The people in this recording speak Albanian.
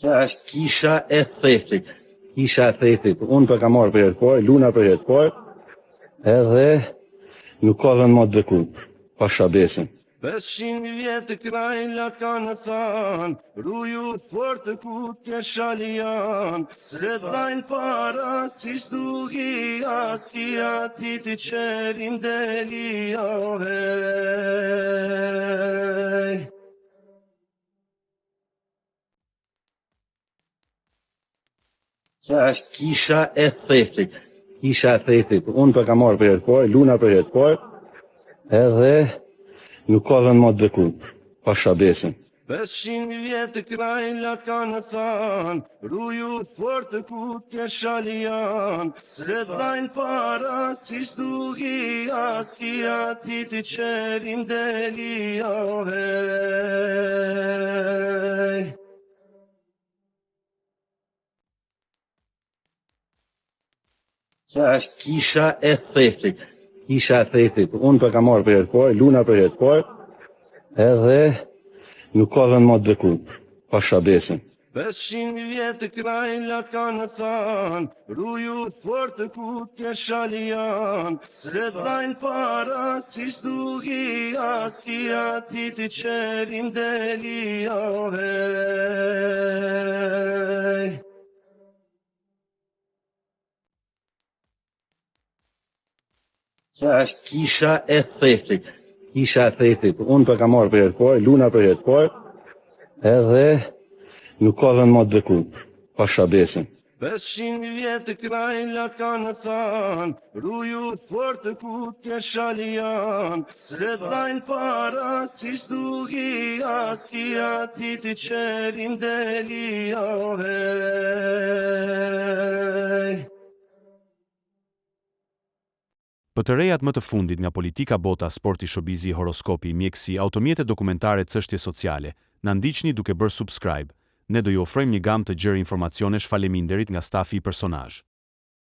Kjo është kisha e thethit. Kisha e thethit. Unë për kam marrë për jetë parë, Luna për jetë parë, edhe nuk ka dhe në modë dhe kupë, pa shabesin. 500 vjetë krajlat kanë thanë, ruju fort të kutë shalian, se dhajnë para si stuhia, si ati të qerin delia, hej. Kjo është kisha e thethit. Kisha e thethit. Unë për kam marrë për jetë parë, Luna për jetë parë, edhe nuk ka dhe në modë dhe kupë, pa shabesin. 500 vjetë krajlat kanë thanë, ruju fort të kutë shalian, se dhajnë para si stuhia, si ati të qerin delia, hej. Kjo është kisha e thethit. Kisha e thethit. Unë për kam marrë për jetë parë, Luna për jetë parë, edhe nuk ka dhe në modë dhe kupë, pa shabesin. 500 vjetë krajlat kanë thanë, ruju fort të kutë shalian, se dhajnë para si stuhia, si ati të qerin delia, hej. Kjo është kisha e thethit. Kisha e thethit. Unë për kam marrë për jetë parë, Luna për jetë parë, edhe nuk ka dhe në modë dhe kupë, pa shabesin. 500 vjetë krajlat kanë thanë, ruju fort të kutë shalian, se dhajnë para si stuhia, si ati të qerin delia, hej. Për të rejat më të fundit nga politika, bota, sporti, showbizi, horoskopi, mjekësi, automjete dokumentare, çështje sociale, na ndiqni duke bërë subscribe. Ne do ju ofrojmë një gamë të gjerë informacionesh faleminderit nga stafi i personazh.